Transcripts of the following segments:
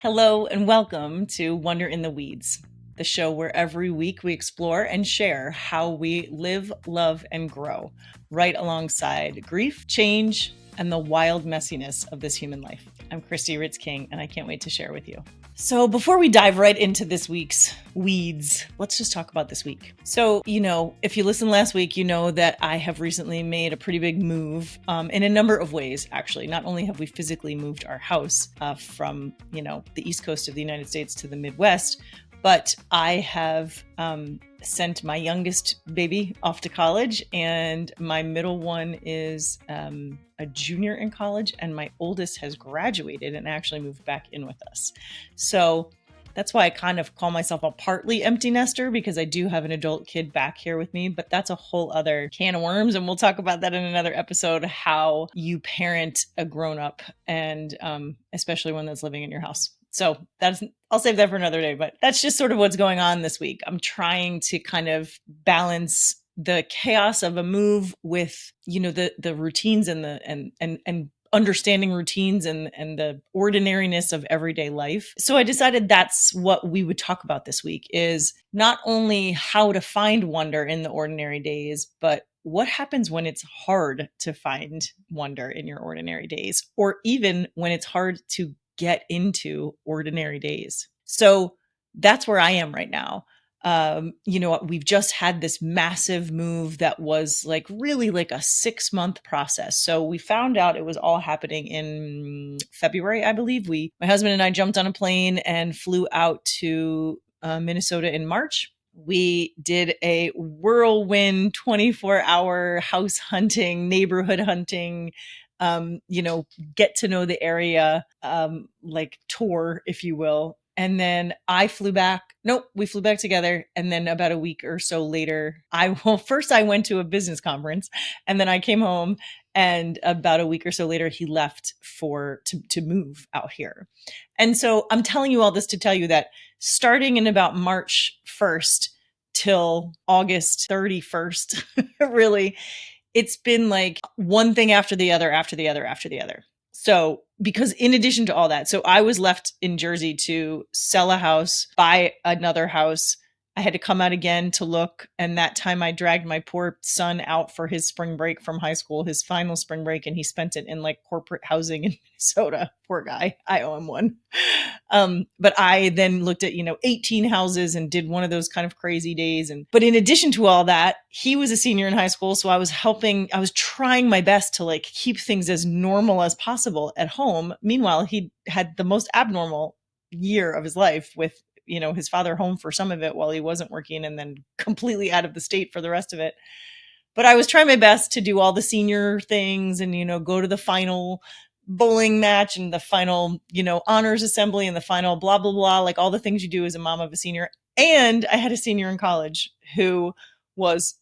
Hello and welcome to Wonder in the Weeds, the show where every week we explore and share how we live, love, and grow right alongside grief, change, and the wild messiness of this human life. I'm Cristie Ritz-King, and I can't wait to share with you. So before we dive right into this week's weeds, let's just talk about this week. So, if you listened last week, you know that I have recently made a pretty big move in a number of ways, actually. Not only have we physically moved our house from, the East Coast of the United States to the Midwest, but I have sent my youngest baby off to college, and my middle one is a junior in college, and my oldest has graduated and actually moved back in with us. So that's why I kind of call myself a partly empty nester, because I do have an adult kid back here with me, but that's a whole other can of worms. And we'll talk about that in another episode, how you parent a grown-up, and especially one that's living in your house. So I'll save that for another day, but that's just sort of what's going on this week. I'm trying to kind of balance the chaos of a move with, the routines and understanding routines and the ordinariness of everyday life. So I decided that's what we would talk about this week, is not only how to find wonder in the ordinary days, but what happens when it's hard to find wonder in your ordinary days, or even when it's hard to get into ordinary days. So that's where I am right now. We've just had this massive move that was really like a 6-month process. So we found out it was all happening in February, I believe. My husband and I jumped on a plane and flew out to Minnesota in March. We did a whirlwind 24-hour house hunting, neighborhood hunting, get to know the area, tour, if you will. And then I flew back. Nope, we flew back together. And then about a week or so later, first I went to a business conference, and then I came home, and about a week or so later, he left to move out here. And so I'm telling you all this to tell you that starting in about March 1st till August 31st, really, it's been like one thing after the other, after the other, after the other. So, because in addition to all that, so I was left in Jersey to sell a house, buy another house. I had to come out again to look. And that time I dragged my poor son out for his spring break from high school, his final spring break. And he spent it in corporate housing in Minnesota. Poor guy. I owe him one. But I then looked at, 18 houses and did one of those kind of crazy days. But in addition to all that, he was a senior in high school. So I was trying my best to keep things as normal as possible at home. Meanwhile, he had the most abnormal year of his life with, his father home for some of it while he wasn't working, and then completely out of the state for the rest of it. But I was trying my best to do all the senior things and, go to the final bowling match and the final, honors assembly and the final blah, blah, blah, all the things you do as a mom of a senior. And I had a senior in college who was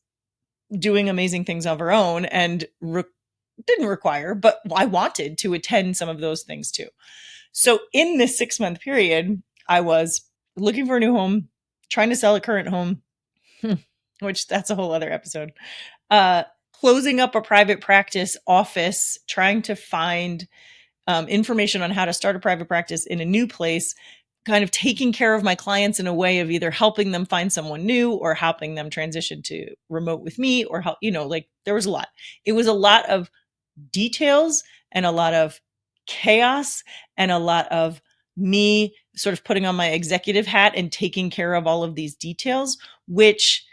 doing amazing things of her own and didn't require, but I wanted to attend some of those things too. So in this 6-month period, I was looking for a new home, trying to sell a current home, which that's a whole other episode, closing up a private practice office, trying to find information on how to start a private practice in a new place, kind of taking care of my clients in a way of either helping them find someone new or helping them transition to remote with me, or help, there was a lot. It was a lot of details and a lot of chaos and a lot of me sort of putting on my executive hat and taking care of all of these details, which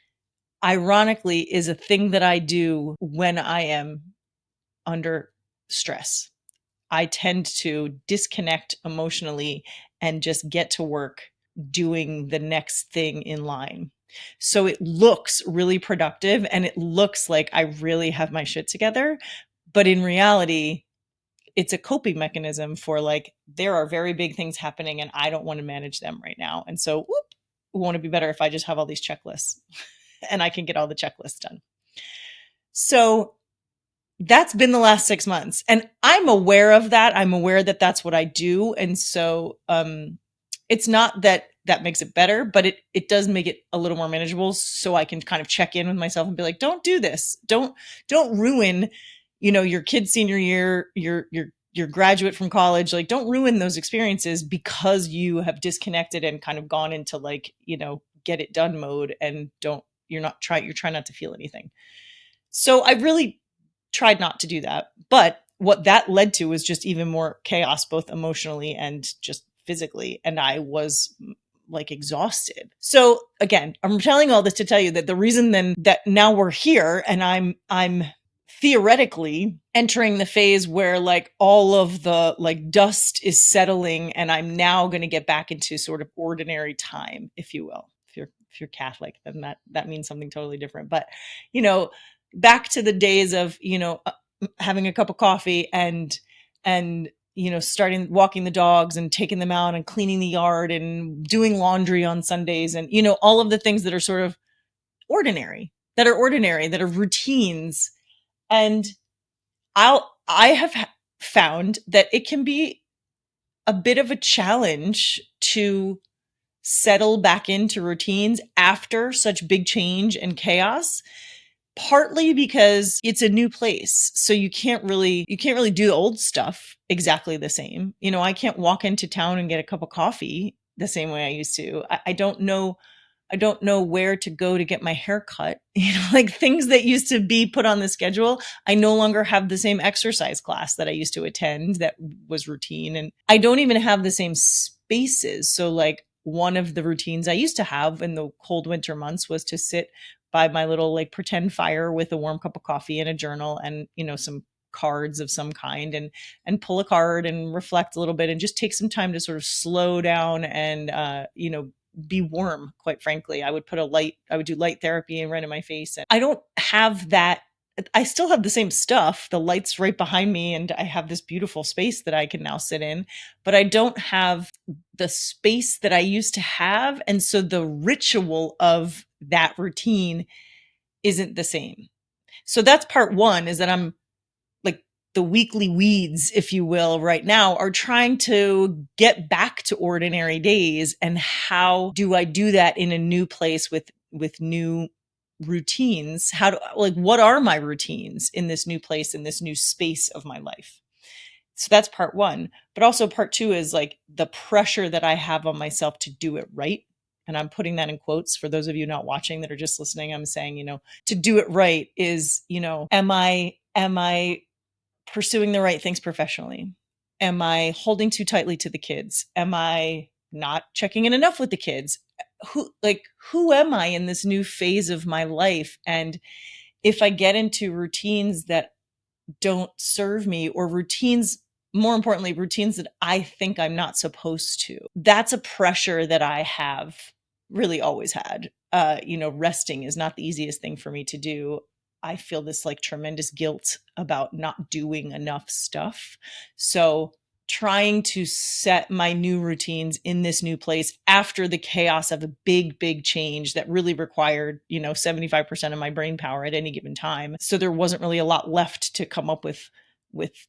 ironically is a thing that I do when I am under stress. I tend to disconnect emotionally and just get to work doing the next thing in line. So it looks really productive and it looks like I really have my shit together. But in reality, it's a coping mechanism for there are very big things happening and I don't want to manage them right now. And so won't it be better if I just have all these checklists and I can get all the checklists done? So that's been the last 6 months. And I'm aware of that. I'm aware that that's what I do. And so it's not that makes it better, but it does make it a little more manageable. So I can kind of check in with myself and be like, don't do this. Don't ruin, your kid's senior year, your you're a graduate from college, like don't ruin those experiences because you have disconnected and kind of gone into like, get it done mode and you're trying not to feel anything. So I really tried not to do that. But what that led to was just even more chaos, both emotionally and just physically. And I was like exhausted. So again, I'm telling all this to tell you that the reason then that now we're here and I'm theoretically entering the phase where like all of the like dust is settling and I'm now going to get back into sort of ordinary time, if you will. If you're Catholic, then that means something totally different. But you know, back to the days of having a cup of coffee and starting walking the dogs and taking them out and cleaning the yard and doing laundry on Sundays and all of the things that are sort of ordinary, that are routines. And I have found that it can be a bit of a challenge to settle back into routines after such big change and chaos, partly because it's a new place. So you can't really do the old stuff exactly the same. I can't walk into town and get a cup of coffee the same way I used to. I don't know where to go to get my hair cut. Like things that used to be put on the schedule. I no longer have the same exercise class that I used to attend that was routine. And I don't even have the same spaces. So like one of the routines I used to have in the cold winter months was to sit by my little like pretend fire with a warm cup of coffee and a journal and, some cards of some kind and pull a card and reflect a little bit and just take some time to sort of slow down and, be warm, quite frankly. I would do light therapy and right in my face. And I don't have that. I still have the same stuff. The light's right behind me and I have this beautiful space that I can now sit in, but I don't have the space that I used to have. And so the ritual of that routine isn't the same. So that's part one, is that I'm like the weekly weeds, if you will, right now are trying to get back to ordinary days. And how do I do that in a new place with new routines? What are my routines in this new place, in this new space of my life? So that's part one. But also part two is like the pressure that I have on myself to do it right. And I'm putting that in quotes for those of you not watching that are just listening. I'm saying, to do it right is, am I pursuing the right things professionally? Am I holding too tightly to the kids? Am I not checking in enough with the kids? Who am I in this new phase of my life? And if I get into routines that don't serve me, or more importantly, routines that I think I'm not supposed to, that's a pressure that I have really always had. Resting is not the easiest thing for me to do. I feel this like tremendous guilt about not doing enough stuff. So trying to set my new routines in this new place after the chaos of a big, big change that really required, 75% of my brain power at any given time. So there wasn't really a lot left to come up with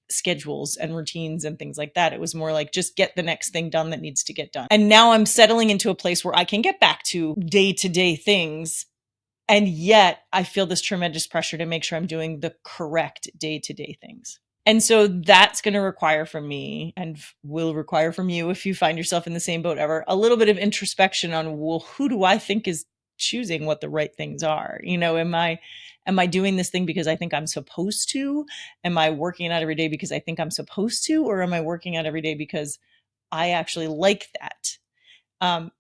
schedules and routines and things like that. It was more like just get the next thing done that needs to get done. And now I'm settling into a place where I can get back to day-to-day things. And yet I feel this tremendous pressure to make sure I'm doing the correct day-to-day things. And so that's going to require from me, and will require from you, if you find yourself in the same boat ever, a little bit of introspection on, well, who do I think is choosing what the right things are? Am I doing this thing because I think I'm supposed to? Am I working out every day because I think I'm supposed to? Or am I working out every day because I actually like that?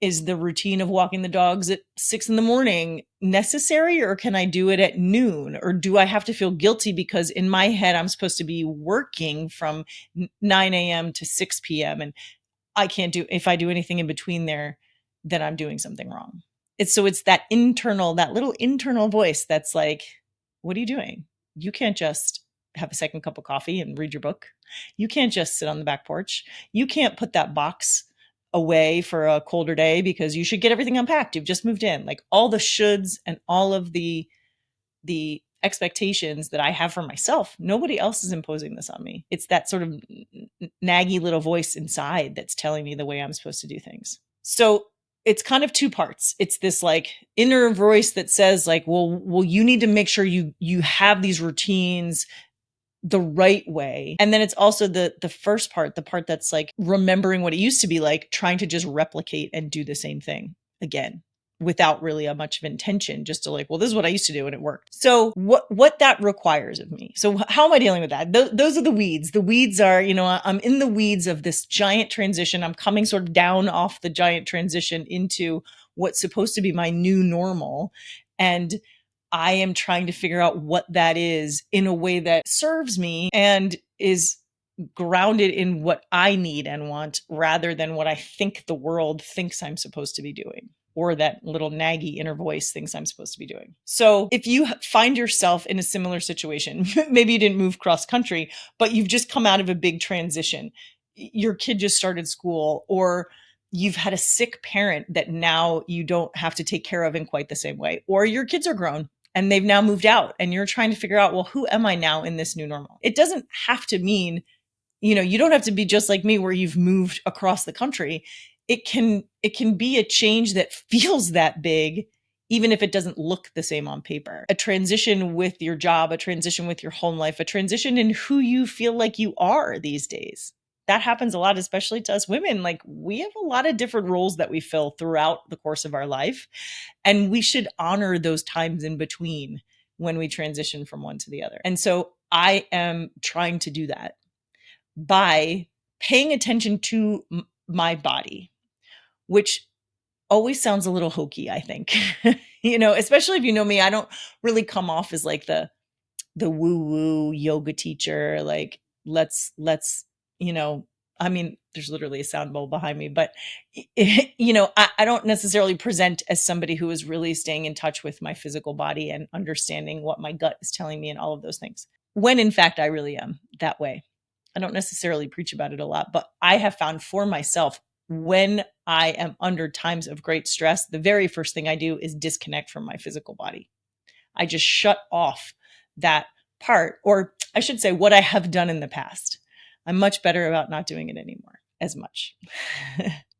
Is the routine of walking the dogs at 6 a.m. necessary, or can I do it at noon? Or do I have to feel guilty because in my head, I'm supposed to be working from 9 a.m. to 6 p.m. and if I do anything in between there, then I'm doing something wrong. It's that little internal voice that's like, what are you doing? You can't just have a second cup of coffee and read your book. You can't just sit on the back porch. You can't put that box away for a colder day because you should get everything unpacked. You've just moved in. Like all the shoulds and all of the expectations that I have for myself. Nobody else is imposing this on me. It's that sort of naggy little voice inside that's telling me the way I'm supposed to do things. So it's kind of two parts. It's this like inner voice that says like, well, you need to make sure you have these routines the right way. And then it's also the first part, the part that's like remembering what it used to be like, trying to just replicate and do the same thing again without really a much of intention, just to like, well, this is what I used to do and it worked. So what that requires of me. So how am I dealing with that? Those are the weeds. The weeds are, I'm in the weeds of this giant transition. I'm coming sort of down off the giant transition into what's supposed to be my new normal. And I am trying to figure out what that is in a way that serves me and is grounded in what I need and want rather than what I think the world thinks I'm supposed to be doing, or that little naggy inner voice thinks I'm supposed to be doing. So if you find yourself in a similar situation, maybe you didn't move cross country, but you've just come out of a big transition. Your kid just started school, or you've had a sick parent that now you don't have to take care of in quite the same way, or your kids are grown and they've now moved out and you're trying to figure out, well, who am I now in this new normal? It doesn't have to mean, you don't have to be just like me where you've moved across the country. It can be a change that feels that big, even if it doesn't look the same on paper. A transition with your job, a transition with your home life, a transition in who you feel like you are these days. That happens a lot, especially to us women. Like, we have a lot of different roles that we fill throughout the course of our life. And we should honor those times in between when we transition from one to the other. And so I am trying to do that by paying attention to my body, which always sounds a little hokey, I think. Especially if you know me, I don't really come off as like the woo-woo yoga teacher. Like, let's, there's literally a sound bowl behind me, but I don't necessarily present as somebody who is really staying in touch with my physical body and understanding what my gut is telling me and all of those things. When in fact, I really am that way. I don't necessarily preach about it a lot, but I have found for myself, when I am under times of great stress, the very first thing I do is disconnect from my physical body. I just shut off that part, or I should say what I have done in the past. I'm much better about not doing it anymore as much.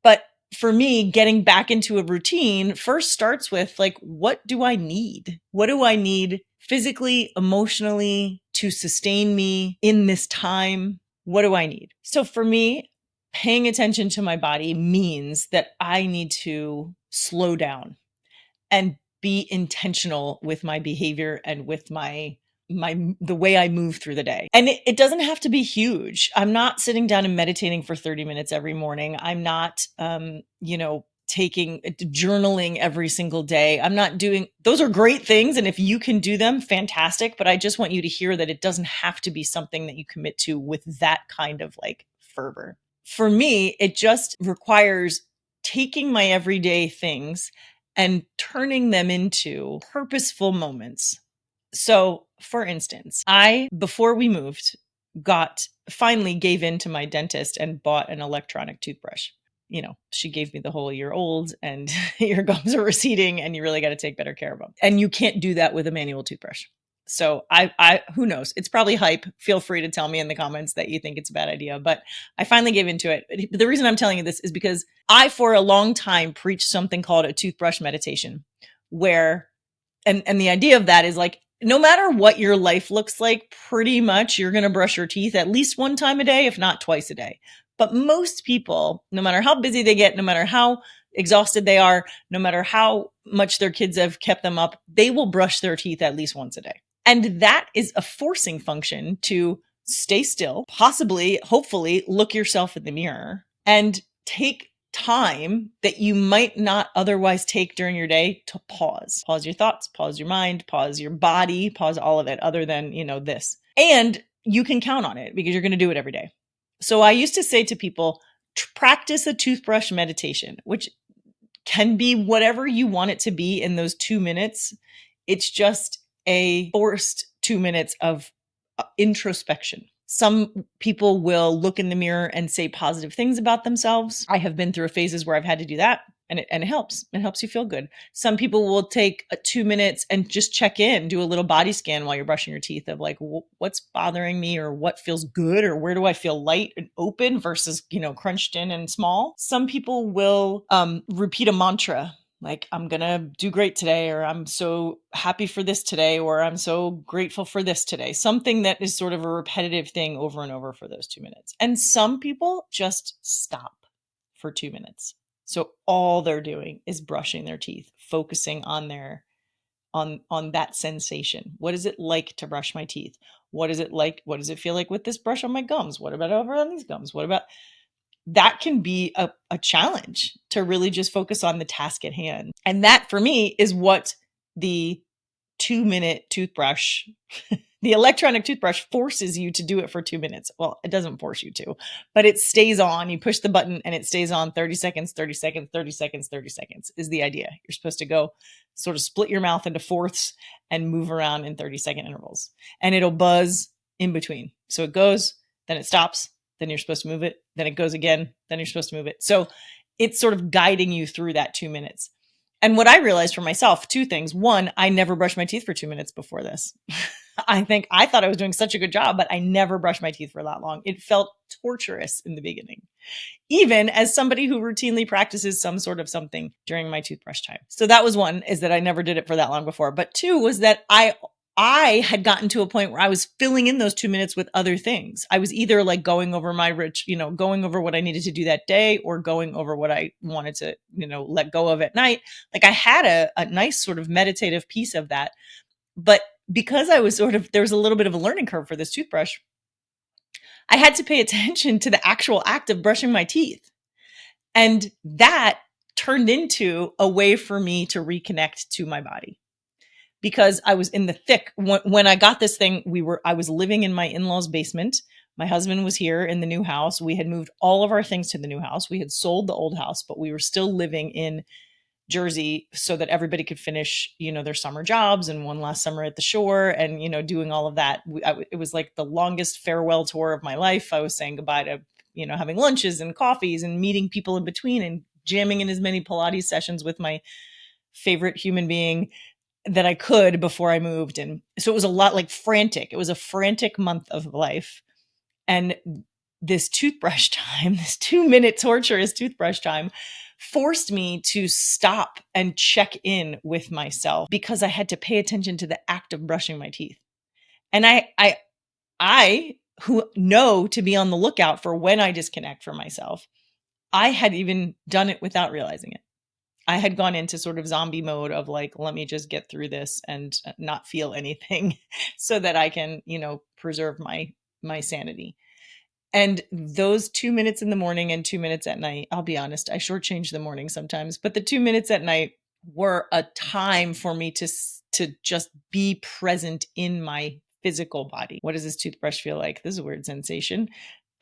But for me, getting back into a routine first starts with like, what do I need? What do I need physically, emotionally to sustain me in this time? What do I need? So for me, paying attention to my body means that I need to slow down and be intentional with my behavior and with the way I move through the day. And it doesn't have to be huge. I'm not sitting down and meditating for 30 minutes every morning. I'm not, journaling every single day. I'm not doing, those are great things. And if you can do them, fantastic. But I just want you to hear that it doesn't have to be something that you commit to with that kind of like fervor. For me, it just requires taking my everyday things and turning them into purposeful moments. So, for instance, before we moved, finally gave in to my dentist and bought an electronic toothbrush. She gave me the whole, you're old and your gums are receding and you really got to take better care of them. And you can't do that with a manual toothbrush. So who knows? It's probably hype. Feel free to tell me in the comments that you think it's a bad idea, but I finally gave into it. The reason I'm telling you this is because I, for a long time, preached something called a toothbrush meditation, where, and the idea of that is like, no matter what your life looks like, pretty much you're going to brush your teeth at least one time a day, if not twice a day. But most people, no matter how busy they get, no matter how exhausted they are, no matter how much their kids have kept them up, they will brush their teeth at least once a day. And that is a forcing function to stay still, possibly, hopefully, look yourself in the mirror and take time that you might not otherwise take during your day to pause. Pause your thoughts, pause your mind, pause your body, pause all of it other than, this. And you can count on it because you're going to do it every day. So I used to say to people, practice a toothbrush meditation, which can be whatever you want it to be in those 2 minutes. It's just a forced 2 minutes of introspection. Some people will look in the mirror and say positive things about themselves. I have been through phases where I've had to do that, and it helps. It helps you feel good. Some people will take 2 minutes and just check in, do a little body scan while you're brushing your teeth of like, what's bothering me, or what feels good, or where do I feel light and open versus, crunched in and small. Some people will repeat a mantra Like, I'm going to do great today, or I'm so happy for this today, or I'm so grateful for this today. Something that is sort of a repetitive thing over and over for those 2 minutes. And some people just stop for 2 minutes. So all they're doing is brushing their teeth, focusing on their on that sensation. What is it like to brush my teeth? What is it like? What does it feel like with this brush on my gums? What about over on these gums? What about that? Can be a challenge to really just focus on the task at hand. And that for me is what the 2-minute toothbrush, the electronic toothbrush forces you to do it for 2 minutes. Well, it doesn't force you to, but it stays on. You push the button and it stays on 30 seconds, 30 seconds, 30 seconds, 30 seconds is the idea. You're supposed to go sort of split your mouth into fourths and move around in 30-second intervals. And it'll buzz in between. So it goes, then it stops, then you're supposed to move it, then it goes again, then you're supposed to move it. So it's sort of guiding you through that 2 minutes. And what I realized for myself, two things. One, I never brushed my teeth for 2 minutes before this. I thought I was doing such a good job, but I never brushed my teeth for that long. It felt torturous in the beginning, even as somebody who routinely practices some sort of something during my toothbrush time. So that was one, is that I never did it for that long before. But two was that I had gotten to a point where I was filling in those 2 minutes with other things. I was either like going over going over what I needed to do that day, or going over what I wanted to, let go of at night. Like, I had a nice sort of meditative piece of that. But because I was there was a little bit of a learning curve for this toothbrush, I had to pay attention to the actual act of brushing my teeth. And that turned into a way for me to reconnect to my body. Because I was in the thick when I got this thing, I was living in my in-laws' basement. My husband was here in the new house. We had moved all of our things to the new house. We had sold the old house, but we were still living in Jersey so that everybody could finish, their summer jobs and one last summer at the shore and, doing all of that. It was like the longest farewell tour of my life. I was saying goodbye to, having lunches and coffees and meeting people in between and jamming in as many Pilates sessions with my favorite human being that I could before I moved. And so it was a lot like frantic. It was a frantic month of life. And this toothbrush time, this 2-minute torturous toothbrush time, forced me to stop and check in with myself, because I had to pay attention to the act of brushing my teeth. And I who know to be on the lookout for when I disconnect from myself, I had even done it without realizing it. I had gone into sort of zombie mode of like, let me just get through this and not feel anything so that I can, preserve my sanity. And those 2 minutes in the morning and 2 minutes at night, I'll be honest, I shortchange the morning sometimes, but the 2 minutes at night were a time for me to just be present in my physical body. What does this toothbrush feel like? This is a weird sensation.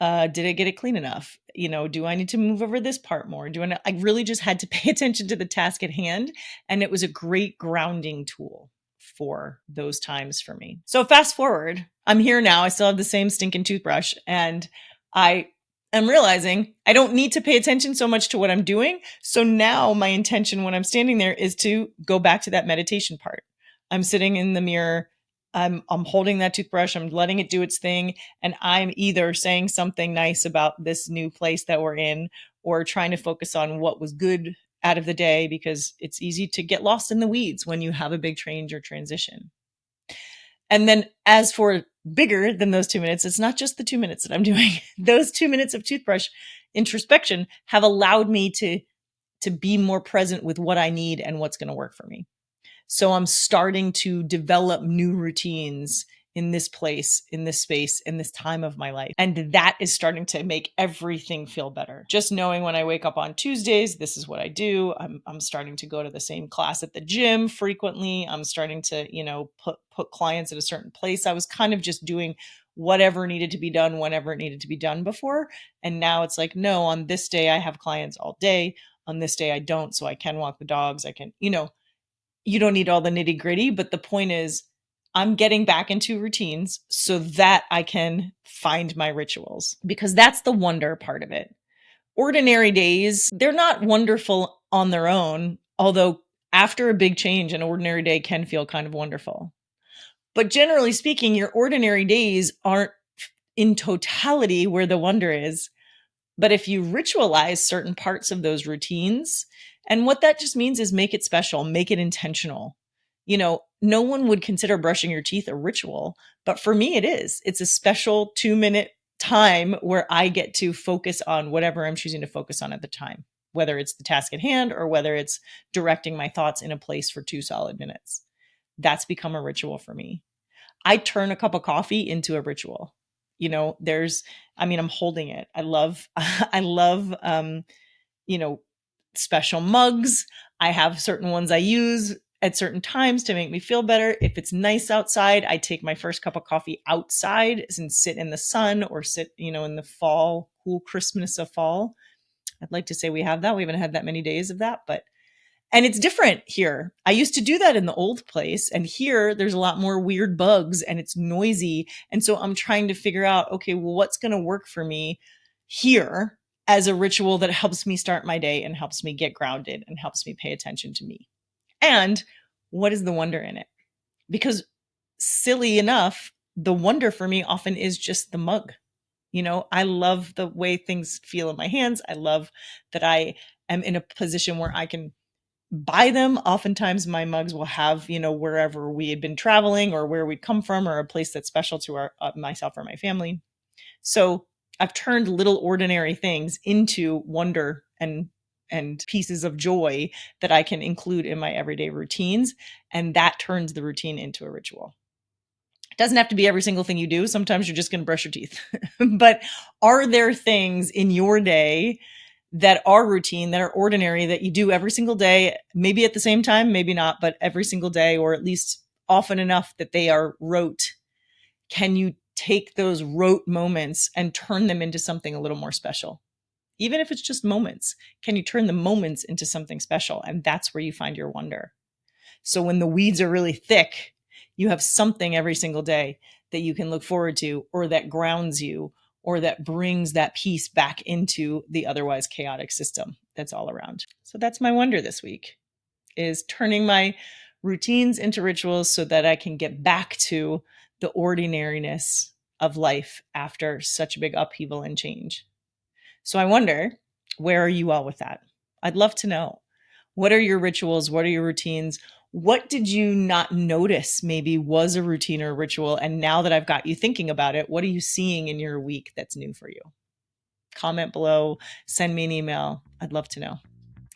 Did I get it clean enough? Do I need to move over this part more? I really just had to pay attention to the task at hand. And it was a great grounding tool for those times for me. So fast forward, I'm here now. I still have the same stinking toothbrush, and I am realizing I don't need to pay attention so much to what I'm doing. So now my intention when I'm standing there is to go back to that meditation part. I'm sitting in the mirror. I'm holding that toothbrush. I'm letting it do its thing. And I'm either saying something nice about this new place that we're in, or trying to focus on what was good out of the day, because it's easy to get lost in the weeds when you have a big change or transition. And then as for bigger than those 2 minutes, it's not just the 2 minutes that I'm doing. Those 2 minutes of toothbrush introspection have allowed me to be more present with what I need and what's going to work for me. So I'm starting to develop new routines in this place, in this space, in this time of my life. And that is starting to make everything feel better. Just knowing when I wake up on Tuesdays, this is what I do. I'm starting to go to the same class at the gym frequently. I'm starting to, put clients at a certain place. I was kind of just doing whatever needed to be done whenever it needed to be done before. And now it's like, no, on this day I have clients all day. On this day I don't. So I can walk the dogs. I can, you don't need all the nitty gritty, but the point is I'm getting back into routines so that I can find my rituals, because that's the wonder part of it. Ordinary days, they're not wonderful on their own, although after a big change, an ordinary day can feel kind of wonderful. But generally speaking, your ordinary days aren't in totality where the wonder is. But if you ritualize certain parts of those routines, and what that just means is make it special, make it intentional. No one would consider brushing your teeth a ritual, but for me, it is. It's a special 2-minute time where I get to focus on whatever I'm choosing to focus on at the time, whether it's the task at hand or whether it's directing my thoughts in a place for 2 solid minutes. That's become a ritual for me. I turn a cup of coffee into a ritual. I'm holding it. I love, special mugs. I have certain ones I use at certain times to make me feel better. If it's nice outside, I take my first cup of coffee outside and sit in the sun or sit, in the fall, cool crispness of fall. I'd like to say we have that. We haven't had that many days of that, and it's different here. I used to do that in the old place, and here there's a lot more weird bugs and it's noisy. And so I'm trying to figure out, okay, well, what's going to work for me here as a ritual that helps me start my day and helps me get grounded and helps me pay attention to me. And what is the wonder in it? Because silly enough, the wonder for me often is just the mug. I love the way things feel in my hands. I love that I am in a position where I can buy them. Oftentimes my mugs will have, wherever we had been traveling or where we'd come from or a place that's special to myself or my family. So I've turned little ordinary things into wonder and pieces of joy that I can include in my everyday routines. And that turns the routine into a ritual. It doesn't have to be every single thing you do. Sometimes you're just going to brush your teeth. But are there things in your day that are routine, that are ordinary, that you do every single day, maybe at the same time, maybe not, but every single day, or at least often enough that they are rote? Can you take those rote moments and turn them into something a little more special? Even if it's just moments, can you turn the moments into something special? And that's where you find your wonder. So when the weeds are really thick, you have something every single day that you can look forward to, or that grounds you, or that brings that peace back into the otherwise chaotic system that's all around. So that's my wonder this week, is turning my routines into rituals so that I can get back to the ordinariness of life after such a big upheaval and change. So I wonder, where are you all with that? I'd love to know. What are your rituals? What are your routines? What did you not notice maybe was a routine or a ritual? And now that I've got you thinking about it, what are you seeing in your week that's new for you? Comment below, send me an email. I'd love to know.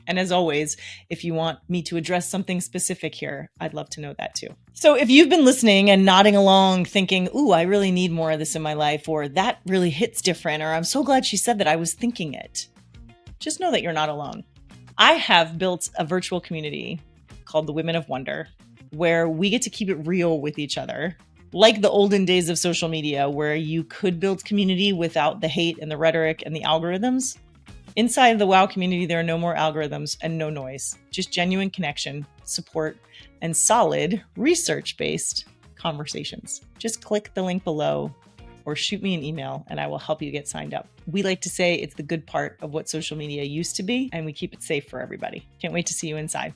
And as always, if you want me to address something specific here, I'd love to know that too. So if you've been listening and nodding along thinking, ooh, I really need more of this in my life, or that really hits different, or I'm so glad she said that, I was thinking it, just know that you're not alone. I have built a virtual community called the Women of Wonder, where we get to keep it real with each other. Like the olden days of social media, where you could build community without the hate and the rhetoric and the algorithms. Inside the WOW community, there are no more algorithms and no noise, just genuine connection, support, and solid research-based conversations. Just click the link below or shoot me an email and I will help you get signed up. We like to say it's the good part of what social media used to be, and we keep it safe for everybody. Can't wait to see you inside.